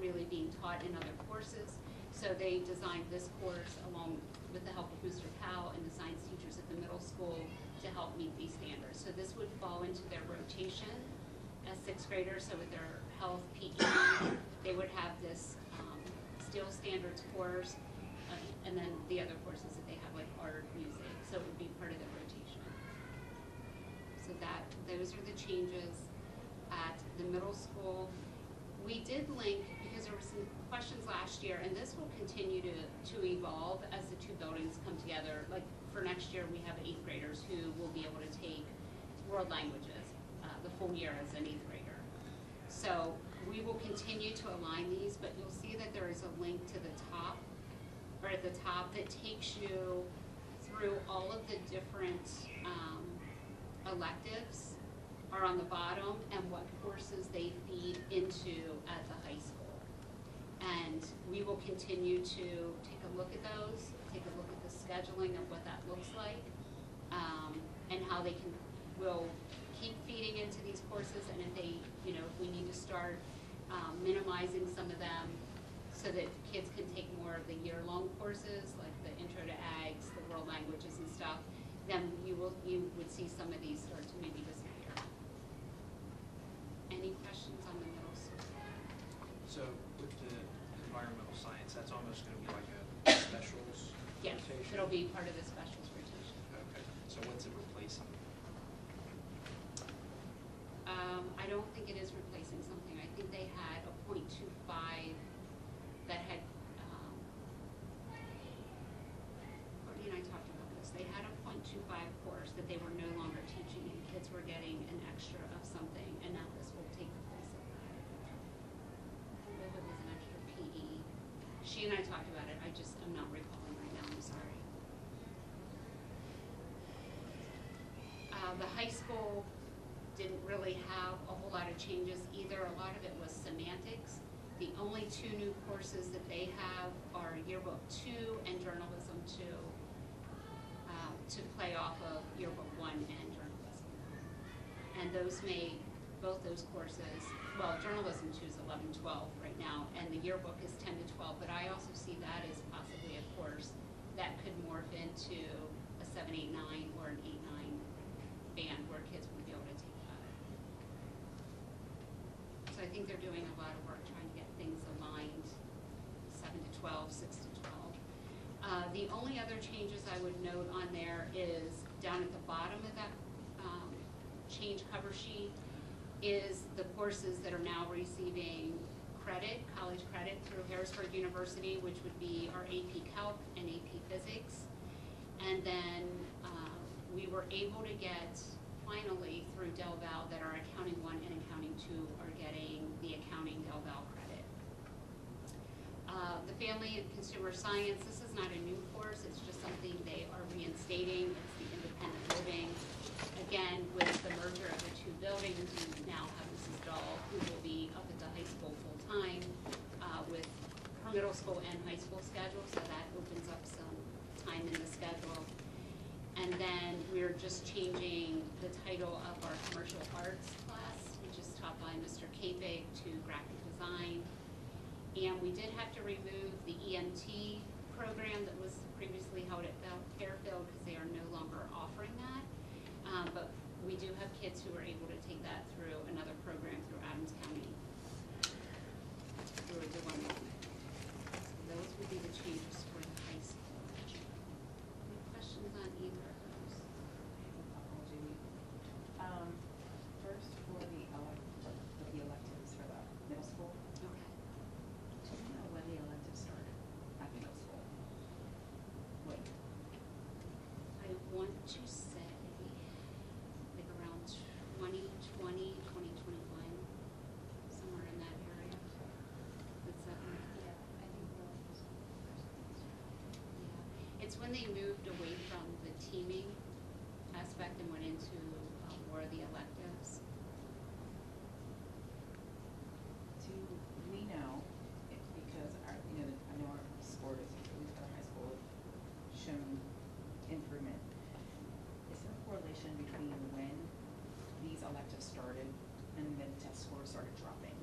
really being taught in other courses. So they designed this course along with the help of Mr. Powell and the science teachers at the middle school to help meet these standards. So this would fall into their rotation as sixth graders. So with their health, PE, they would have this steel standards course, and then the other courses that they have, like art, music. So it would be part of the rotation. So those are the changes at the middle school. We did link, because there were some questions last year, and this will continue to evolve as the two buildings come together. Like for next year, we have 8th graders who will be able to take world languages the full year as an 8th grader. So we will continue to align these, but you'll see that there is a link to the top, or at the top, that takes you through all of the different electives are on the bottom, and what courses they feed into at the high school. And we will continue to take a look at those, take a look at the scheduling of what that looks like, and how they will keep feeding into these courses, and if they, if we need to start minimizing some of them so that kids can take more of the year-long courses, like the Intro to Ags, the world languages and stuff, then you would see some of these start to maybe disappear. Any questions on the middle school? So with the environmental science, that's almost going to be like a specials yes, rotation? It'll be part of the specials rotation. Okay. So what's it replacing? I don't think it is replacing something. I think they had a .25 that had, Courtney and I talked about this. They had a .25 course that they were no longer teaching, and kids were getting an extra of something, and now this will take the place of that. I don't know if it was an extra PE. She and I talked about it. I'm not recalling right now. I'm sorry. The high school didn't really have a whole lot of changes either. A lot of it was semantics. The only 2 new courses that they have are Yearbook 2 and Journalism 2, to play off of Yearbook 1 and Journalism. And both those courses, well, Journalism 2 is 11-12 right now, and the Yearbook is 10-12, but I also see that as possibly a course that could morph into a 7-8-9 or an 8-9 band where kids would be able to take that. So I think they're doing a lot of work trying to get things aligned, 7-12, 6-12. The only other changes I would note on there is down at the bottom of that change cover sheet is the courses that are now receiving credit, college credit through Harrisburg University, which would be our AP Calc and AP Physics. And then we were able to get, finally, through Del Val, that our Accounting 1 and Accounting 2 are getting the Accounting Del Val credit. The Family and Consumer Science, this is not a new course, it's just something they are reinstating. It's the independent living. Again, with the merger of the 2 buildings, we now have Mrs. Dahl, who will be up at the high school full-time with her middle school and high school schedule, so that opens up some time in the schedule. And then we're just changing the title of our commercial arts class, which is taught by Mr. Capig, to graphic design. And we did have to remove the EMT program that was previously held at Fairfield because they are no longer offering that. But we do have kids who are able to take that through another program through Adams County. Through a diploma. So those would be the changes for the high school. Any questions on either of those? First, for the electives for the middle school. Okay. Do you know when the electives started at middle school? When? I want to say like around 2020, 2021, somewhere in that area. Is that right? Yeah, I think we're all just Yeah. It's when they moved away from the teaming aspect and went into more of the electives. Do we know, because I know our sport is, at least our high school, shown improvement. Is there a correlation between when these electives started and the test scores started dropping?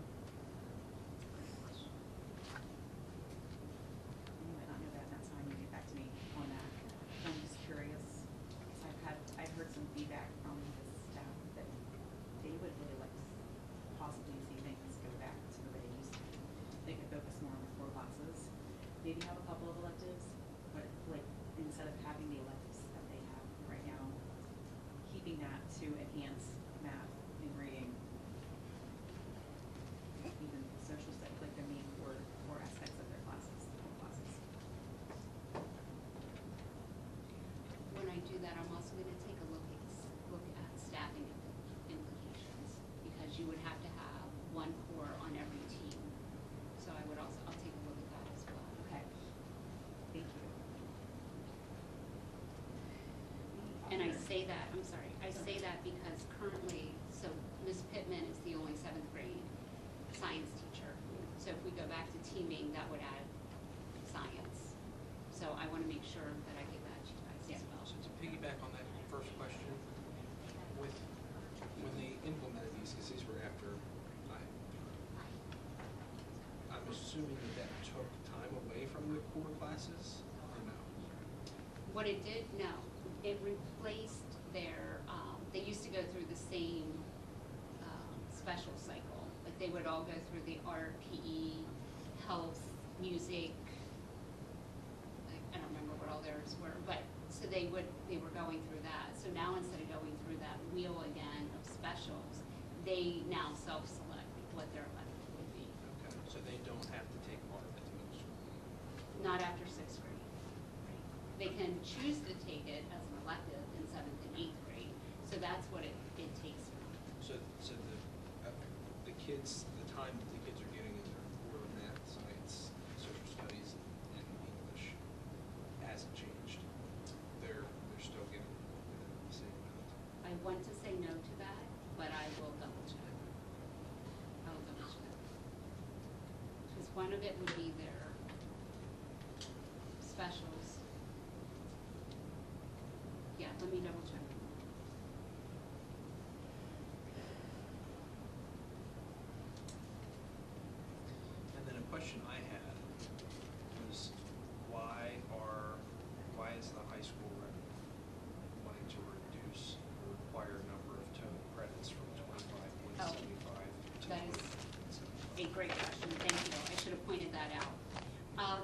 maybe have a couple of electives, but like, instead of having the electives that they have right now, keeping that to enhance math and reading, even social studies, like the main core aspects of their classes. When I do that, I'm also gonna take a look at staffing implications, because you would have to have one core on every team. So I'll take a look at that as well. Okay. Thank you. And I say that, I'm sorry, I say that because currently, so Ms. Pittman is the only 7th grade science teacher. So if we go back to teaming, that would add science. So I want to make sure that I give that to you guys as well. So to piggyback on that first question, when they implemented these, because these were after I'm assuming that took time away from the core classes, or no? What it did, no, it replaced their, they used to go through the same special cycle. Like they would all go through the art, PE, health, music, I don't remember what all theirs were, but, so they were going through that. So now instead of going through that wheel again of specials, they now self-select what their elective would be. Okay, so they don't have to take part at the middle school. Not after 6th grade. They can choose to take it as an elective in 7th and 8th grade, so that's what it takes from. So the kids, the time that the kids are getting in their core math, science, social studies, and English hasn't changed. They're still getting the same amount. I want to say no to that, but I will double check. I'll double check. Because one of it would be their specials. Yeah, let me double check. And then a question I had was why is the high school wanting to reduce the required number of total credits from 25.75 to That is a great question, thank you. I should have pointed that out.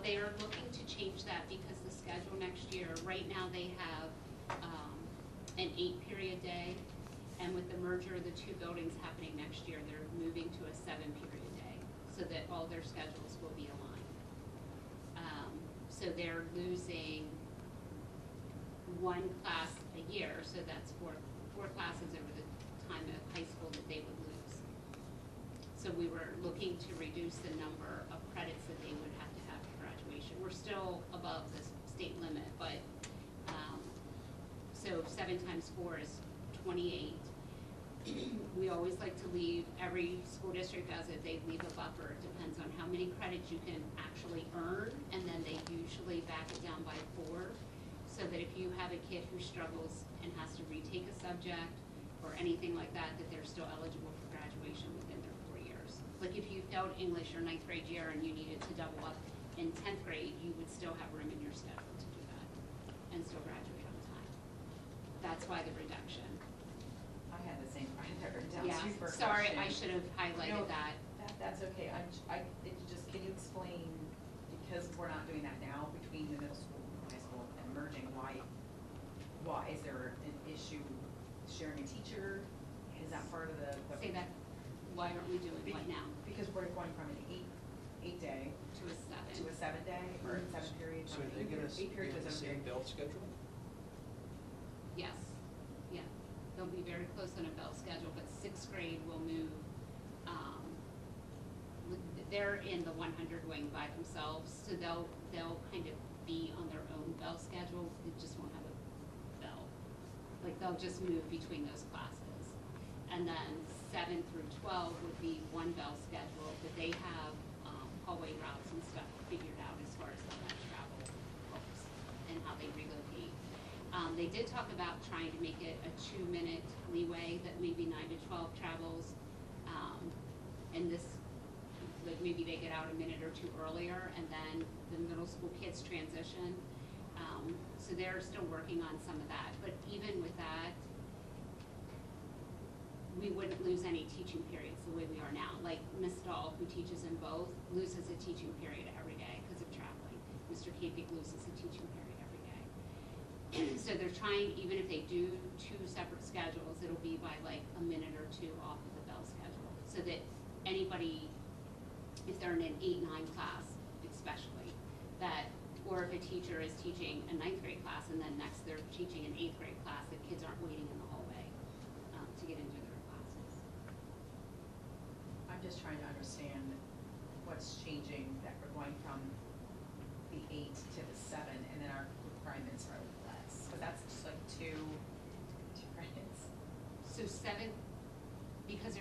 They are looking to change that because the schedule next year, right now they have an 8-period day, and with the merger of the 2 buildings happening next year, they're moving to a 7-period day, so that all their schedules will be aligned. So they're losing 1 class a year, so that's four classes over the time of high school that they would lose. So we were looking to reduce the number of credits that they would have to have for graduation. We're still above the state limit, but, so 7 times 4 is 28. We always like to leave, every school district does it, they leave a buffer. It depends on how many credits you can actually earn, and then they usually back it down by 4, so that if you have a kid who struggles and has to retake a subject or anything like that, that they're still eligible for graduation within their 4 years. Like if you failed English your 9th grade year and you needed to double up in 10th grade, you would still have room in your schedule to do that and still graduate on time. That's why the reduction. I had the same, I had written down Yeah, too for a sorry, question. I should have highlighted No, that. That's okay, it's just, can you explain, because we're not doing that now between the middle school and high school and merging, why is there an issue sharing a teacher? Is that part of the? Say that, why aren't we doing what now? Because we're going from an eight day To a 7. to a 7 day, or 7 period, So from are they an gonna 8 period to get the 7 same period. belt schedule? Yes, yeah. They'll be very close on a bell schedule, but 6th grade will move, they're in the 100 wing by themselves, so they'll kind of be on their own bell schedule. They just won't have a bell. Like they'll just move between those classes. And then 7 through 12 would be 1 bell schedule, but they have hallway routes and stuff figured out as far as how that travel works and how they relocate. They did talk about trying to make it a 2-minute leeway, that maybe 9 to 12 travels. And this, like maybe they get out a minute or 2 earlier, and then the middle school kids transition. So they're still working on some of that. But even with that, we wouldn't lose any teaching periods the way we are now. Like Ms. Dahl, who teaches in both, loses a teaching period every day because of traveling. Mr. Capek loses a teaching period every day. So they're trying, even if they do 2 separate schedules, it'll be by like a minute or 2 off of the bell schedule. So that anybody, if they're in an 8-9 class especially, that, or if a teacher is teaching a 9th grade class and then next they're teaching an 8th grade class, the kids aren't waiting in the hallway to get into their classes. I'm just trying to understand what's changing, that we're going from the 8 to the 7, and then our requirements are less. But that's just like 2 difference. So 7, because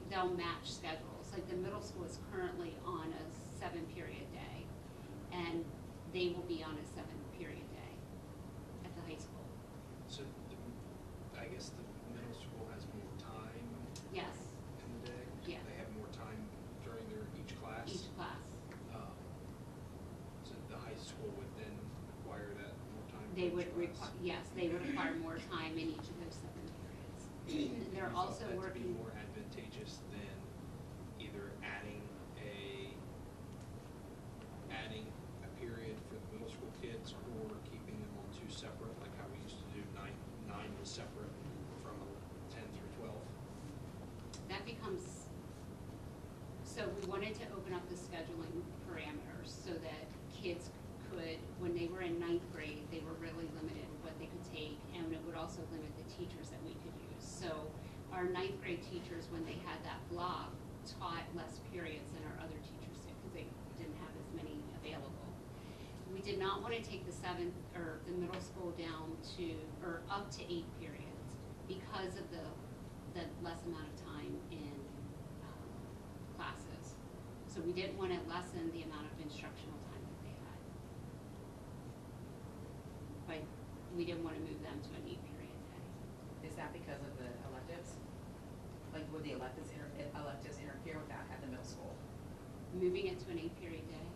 they'll match schedules. Like the middle school is currently on a 7-period day, and they will be on a 7-period day at the high school. So I guess the middle school has more time Yes, in the day? Yeah. They have more time during each class? each class. So the high school would then require that more time? They for would each class? yes, they would require more time in each of those 7 periods. They're You also thought that to working. be more advantageous than either adding a period for the middle school kids or keeping them on 2 separate, like how we used to do 9 was separate from 10 through 12. That becomes, so we wanted to open up the scheduling parameters so that kids could, when they were in 9th grade, they were really limited in what they could take, and it would also limit the teachers that we could use. So our 9th grade teachers, when they had that block, taught less periods than our other teachers did because they didn't have as many available. We did not want to take the 7th or the middle school down to, or up to 8 periods because of the less amount of time in classes. So we didn't want to lessen the amount of instructional time that they had. But we didn't want to move them to an 8-period day. Is that because of the electives? Like, would the electives interfere with that at the middle school? Moving it to an 8-period day?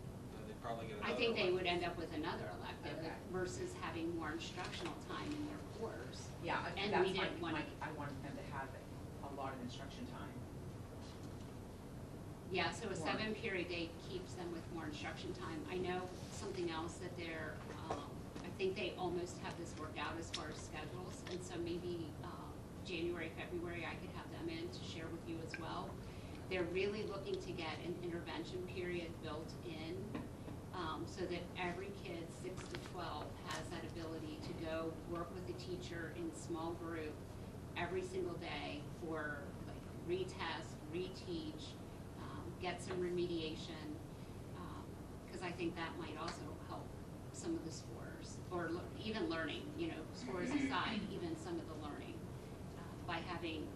They probably get I another think they would elective. end up with another elective Okay. versus having more instructional time in their course. Yeah, And that's we didn't want. I wanted them to have a lot of instruction time. Yeah, so a More. 7-period day keeps them with more instruction time. I know something else that they're, I think they almost have this worked out as far as schedules, and so maybe January, February, I could have them in to share with you as well. They're really looking to get an intervention period built in, so that every kid 6 to 12 has that ability to go work with a teacher in small group every single day for like retest, reteach, get some remediation, because I think that might also help some of the scores, or even learning, scores aside, even some of the learning, by having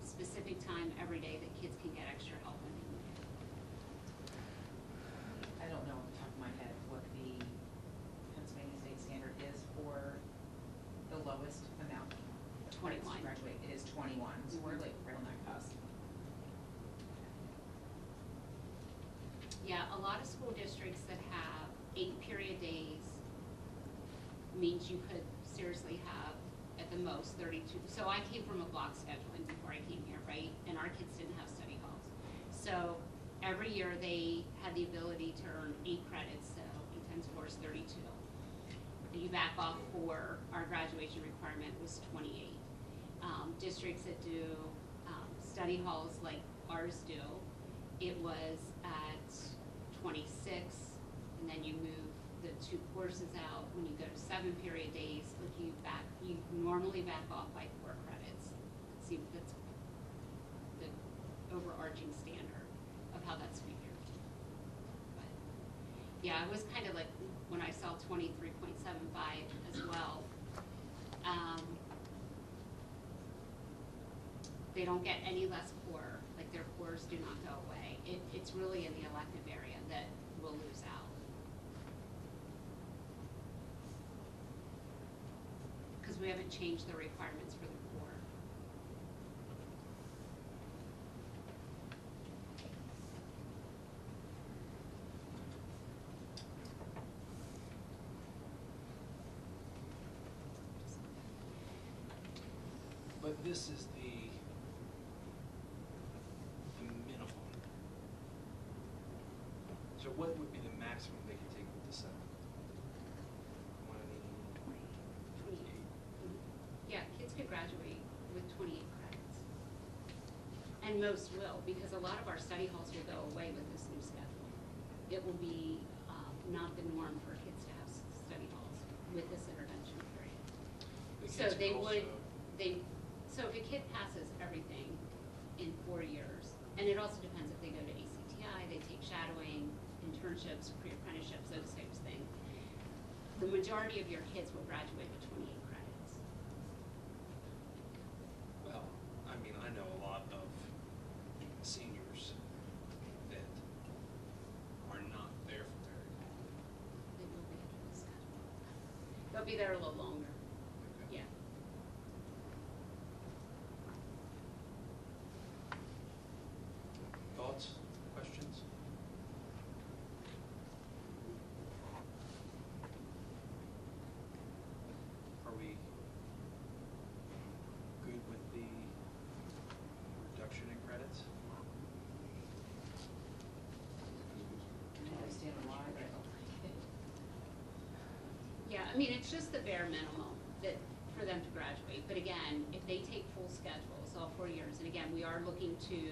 specific time every day that kids can get extra help when they need it. I don't know off the top of my head what the Pennsylvania state standard is for the lowest amount of credits to 21. graduate. It is 21, so we're like right on that cusp. Yeah, a lot of school districts that have 8-period days means you could seriously have at the most 32. So I came from a block scheduling before I came here, right? And our kids didn't have study halls. So every year they had the ability to earn 8 credits, so 8 times 4 is 32. You back off for our graduation requirement was 28. Districts that do study halls like ours do, it was at 26, and then you move the 2 courses out. When you go to 7-period days, like you normally back off by 4 credits. See, that's the overarching standard of how that's figured. But yeah, it was kind of like when I saw 23.75 as well. They don't get any less core, like their cores do not go away. It's really in the elective area that we'll lose out. Because we haven't changed the requirements for the core. But this is the minimum. So what would be the maximum they could take with the 7? 28. Yeah, kids could graduate with 28 credits. And most will, because a lot of our study halls will go away with this new schedule. It will be not the norm for kids to have study halls with this intervention period. The So kids they could would, also- so if a kid passes everything in 4 years, and it also depends if they go to ACTI, they take shadowing, internships, pre-apprenticeships, those types of things. The majority of your kids will graduate with 28 credits. Well, I mean, I know a lot of seniors that are not there for very long. They will be after this schedule. They'll be there a little longer, Okay. yeah. Thoughts, questions? Are we good with the reduction in credits? I understand why, but. Yeah, I mean, it's just the bare minimum that, for them to graduate. But again, if they take full schedules all 4 years, and again, we are looking to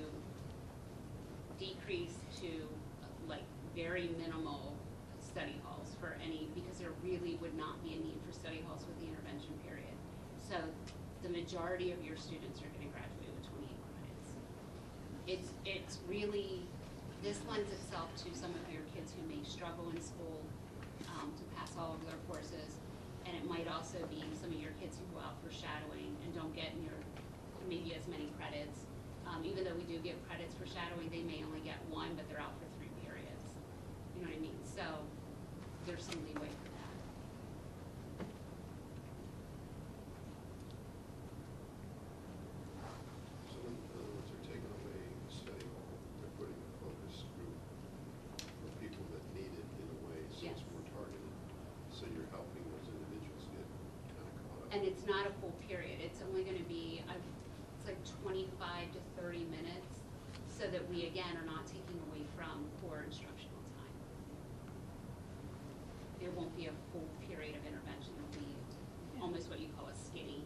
decrease to like very minimal study halls for any, because there really would not be a need for study halls with the intervention period. So the majority of your students are gonna graduate with 28 credits. It's really, this lends itself to some of your kids who may struggle in school to pass all of their courses. And it might also be some of your kids who go out for shadowing and don't get near maybe as many credits. Even though we do give credits for shadowing, they may only get 1, but they're out for 3 periods. You know what I mean? So there's some leeway for that. So in other words, they're taking away the study hall, they're putting a focus group for people that need it in a way, so Yes. it's more targeted. So you're helping those individuals get kind of caught up. And it's not a full period. It's only going to be, it's like 25 to 30 minutes, so that we, again, are not taking away from core instructional time. It won't be a full period of intervention. It'll be almost what you call a skinny.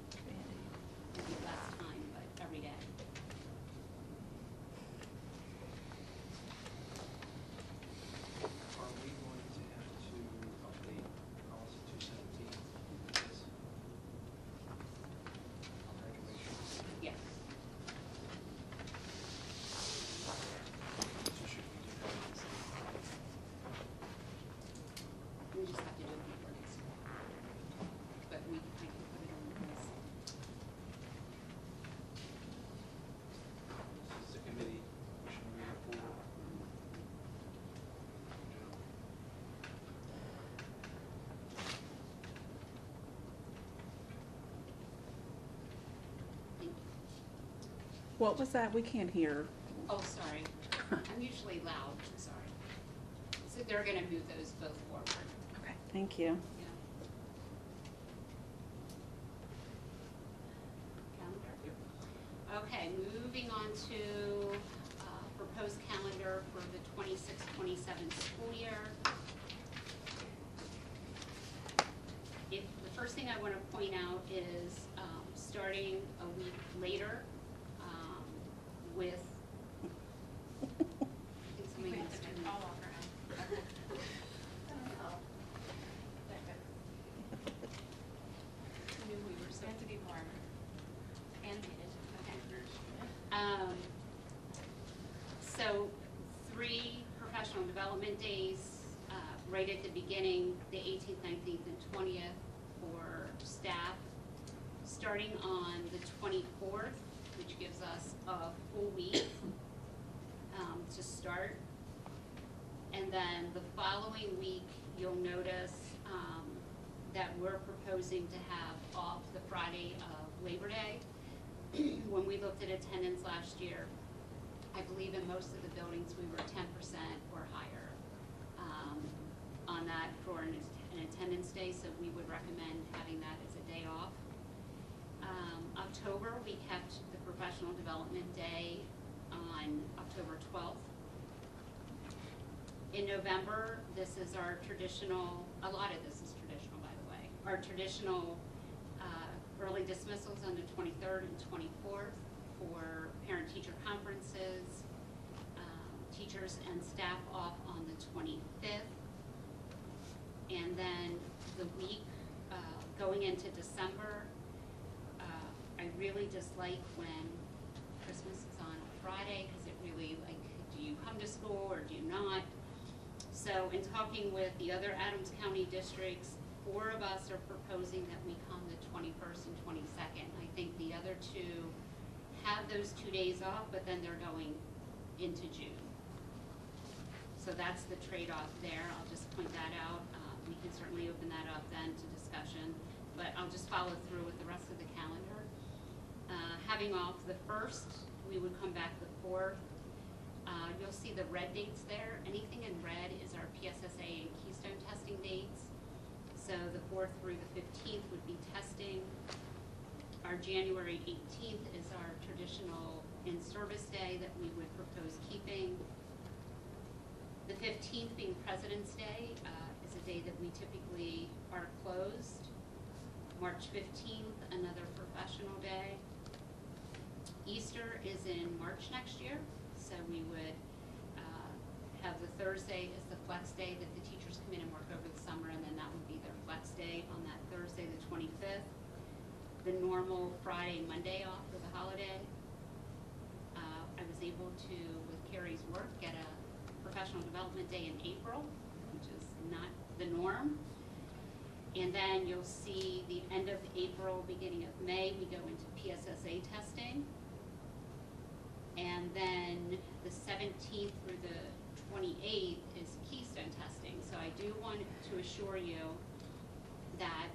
It'll be less time, but every day. Are we going to have to update policy 217? Yes. Graduation. Yes. So should we do that? We just have to do it before next year. But I can put it on the list. This is the committee, should we move forward? Thank you. What was that? We can't hear. Oh, sorry. I'm usually loud, I'm sorry. So they're gonna move those both forward. Okay, thank you. Yeah. Calendar? Okay, moving on to proposed calendar for the 26-27 school year. If, the first thing I want to point out is starting a week later with, I think somebody Wait, wants it's to. a call off around. Knew we were so. We have to be more animated. Okay. So 3 professional development days, right at the beginning, the 18th, 19th, and 20th for staff. Starting on the 24th, which gives us a full week to start. And then the following week, you'll notice that we're proposing to have off the Friday of Labor Day. When we looked at attendance last year, I believe in most of the buildings, we were 10% or higher on that for an attendance day, so we would recommend having that as a day off. October, we kept the professional development day on October 12th. In November, this is our traditional, a lot of this is traditional, by the way, our traditional early dismissals on the 23rd and 24th for parent-teacher conferences, teachers and staff off on the 25th. And then the week going into December, I really dislike when Christmas is on a Friday because it really, like, do you come to school or do you not? So in talking with the other Adams County districts, 4 of us are proposing that we come the 21st and 22nd. I think the other 2 have those 2 days off, but then they're going into June. So that's the trade-off there. I'll just point that out. We can certainly open that up then to discussion, but I'll just follow through with the rest of the calendar. Having off the 1st, we would come back the 4th. You'll see the red dates there. Anything in red is our PSSA and Keystone testing dates. So the 4th through the 15th would be testing. Our January 18th is our traditional in-service day that we would propose keeping. The 15th being President's Day is a day that we typically are closed. March 15th, another professional day. Easter is in March next year, so we would have the Thursday as the flex day that the teachers come in and work over the summer, and then that would be their flex day on that Thursday, the 25th. The normal Friday, Monday off for the holiday. I was able to, with Carrie's work, get a professional development day in April, which is not the norm. And then you'll see the end of April, beginning of May, we go into PSSA testing. And then the 17th through the 28th is Keystone testing. So I do want to assure you that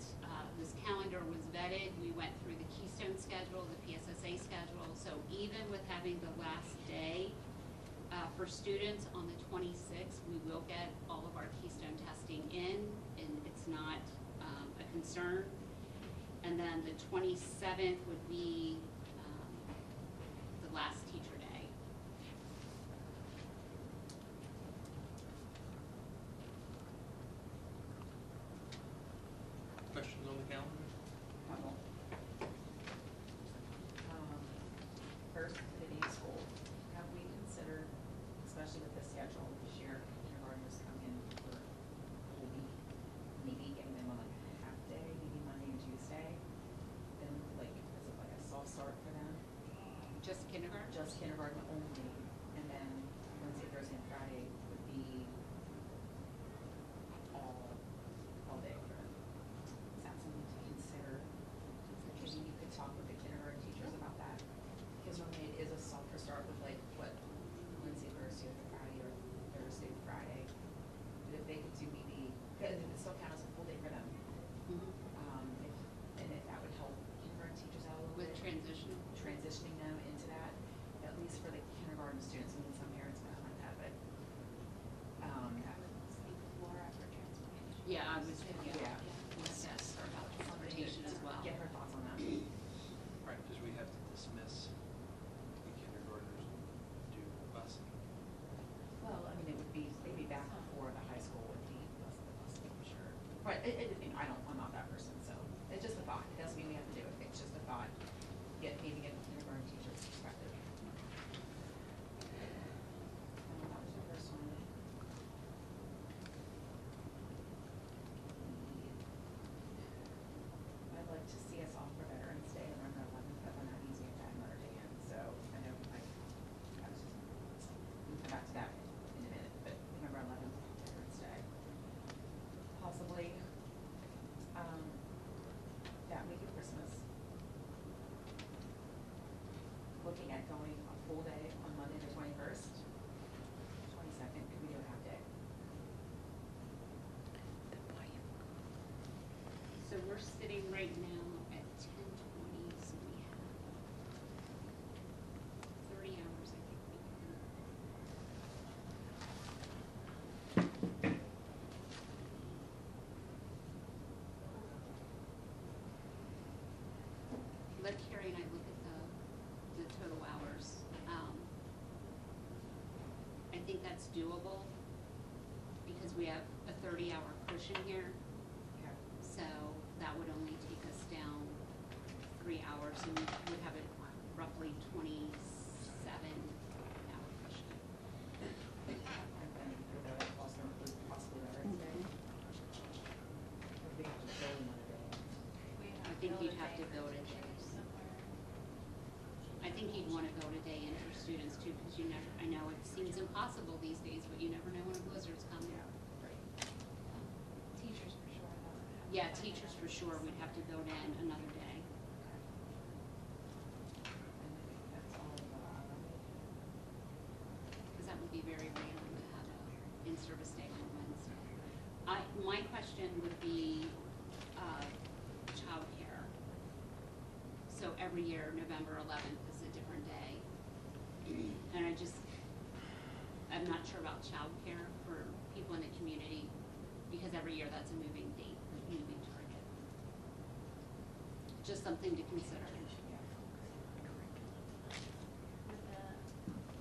this calendar was vetted. We went through the Keystone schedule, the PSSA schedule. So even with having the last day for students on the 26th, we will get all of our Keystone testing in, and it's not a concern. And then the 27th would be the last teacher day. Questions on the calendar? Couple. First, the day of school. Have we considered, especially with the schedule this year, kindergartners come in for a whole week, maybe getting them on like a half day, maybe Monday and Tuesday? Then like, is it like a soft start for them? Just kindergarten? Just kindergarten only, and then Wednesday, Thursday, and Friday would be all day for them. Is that something to consider? Maybe you could talk with the kindergarten teachers about that, because normally it is a softer start with like, what, Wednesday, Thursday, or Friday, or Thursday, Friday. But if they could do maybe, because it would still count as a full day for them. If that would help kindergarten teachers out a little With bit. Transitioning them into that, at least for the kindergarten students. I mean, some parents might not like that, but, I would speak with Laura for transportation. Yeah, I was, Yeah. Let's ask her about transportation as well. get her thoughts on that. Right, because we have to dismiss the kindergartners due to busing. Well, I mean, it would be, they'd be back before the high school would be busing, I'm sure. Right, I'm not that person, so it's just a thought. It doesn't mean we have to do it. It's just a thought. Maybe get a kindergarten teacher's perspective. That was the first one. I'd like to see us off for Veterans Day, November 11th, but we're not using it that another day in, so I know, I was just, we'll come back to that in a minute, but November 11th, Veterans Day. Possibly, that week of Christmas. Looking at going a full day on Monday the 21st, 22nd, could we do a half day? So we're sitting right now at 10:20, so we have 30 hours, I think we can. Let Carrie and I look at the total hours. I think that's doable. 30-hour cushion here, Okay. so that would only take us down 3 hours, and we would have a roughly 27-hour cushion. And then would that also include possibly Veterans Day? Or do we have to fill in another day? I think you'd have to build it. I think you'd want to build a day in for students too, because you never, I know it seems impossible these days, but you never know when a blizzard's coming. Right. Teachers for sure, though. Yeah, teachers for sure, we'd have to build in another day. And I think that's all of Because that would be very random to have a in-service day on Wednesday. My question would be, childcare. So every year, November 11th is a different day. And I'm not sure about childcare for people in the community, because every year that's a moving date, a moving target. Just something to consider.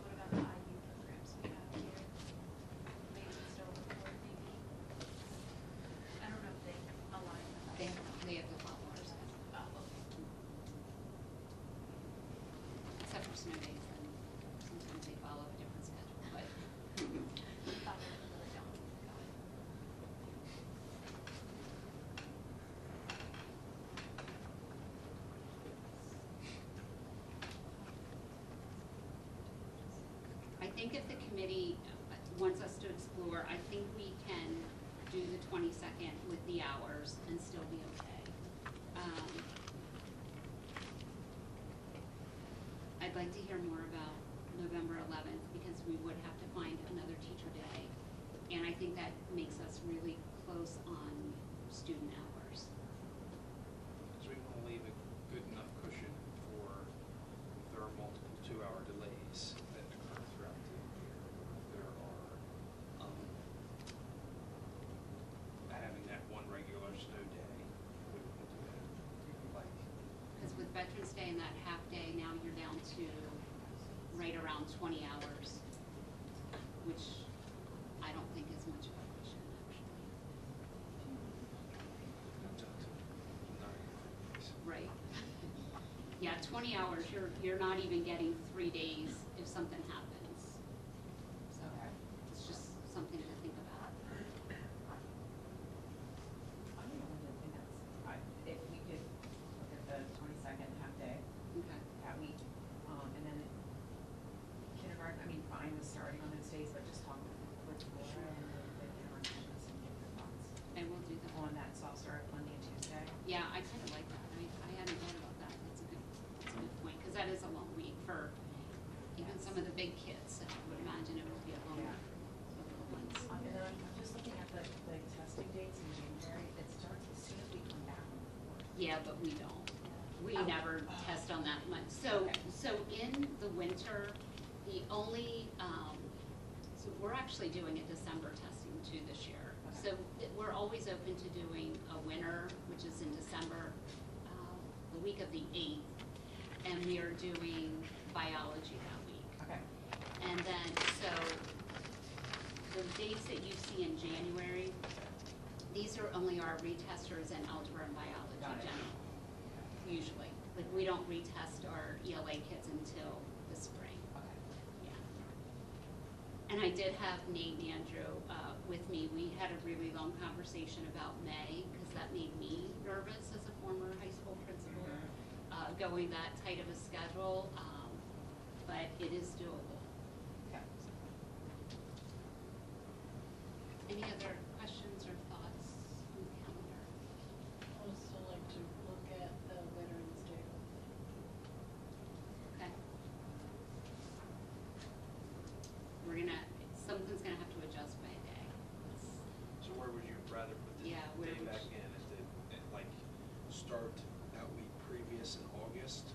What about the IU programs we have here? Maybe still report, maybe? I don't know if they align with that. They have to follow our schedule. Oh, okay. Except for snow days, and sometimes they follow a different schedule, but. Others really don't. Got it. I think if the committee wants us to explore, I think we can do the 22nd with the hours and still be okay. I'd like to hear more about November 11th, because we would have to find another teacher day. And I think that makes us really close on student hours. So we want to leave a good enough cushion for if there are multiple 2-hour delays that occur throughout the year. If there are, having that one regular snow day, we will do that. Like, Because with Veterans Day and that half day, now you're down to right around 20 hours, which I don't think is much of a cushion, actually. comes out to 9 days. Right. Yeah, 20 hours, you're not even getting 3 days if something happens. So Okay. it's just something to think about. I don't know when to think if we could look at the 22nd half day Okay. that week, and then kindergarten, I mean, fine with starting on those days, but just talk with Laura and the kindergarten teachers and get their thoughts And we'll do that. on that soft start Monday and Tuesday. Yeah, I kind of like that. I hadn't thought about that. That's a good point, because that is a long week for even some of the big kids. So I would imagine it will be a long Yeah. week for little ones. And then I'm just looking at the testing dates in January, it starts as soon as we come back. Yeah, but we don't. We Oh. never test on that much. So, Okay. so in the winter, the only, so we're actually doing a December testing too this year. Okay. So we're always open to doing a winter, which is in December, the week of the 8th, and we are doing biology that week. Okay. And then, so the dates that you see in January, these are only our retesters in algebra and biology Got it. general, usually. Like, we don't retest our ELA kids until the spring, Okay. yeah. And I did have Nate and Andrew with me. We had a really long conversation about May, because that made me nervous as a former high school principal, going that tight of a schedule, but it is doable. Okay. Any other questions or thoughts on the calendar? I would still like to look at the Veterans Day. Okay. We're gonna, something's gonna have to adjust by a day. So where would you rather put the Yeah, where day would back you- in? At like, start that week previous in August?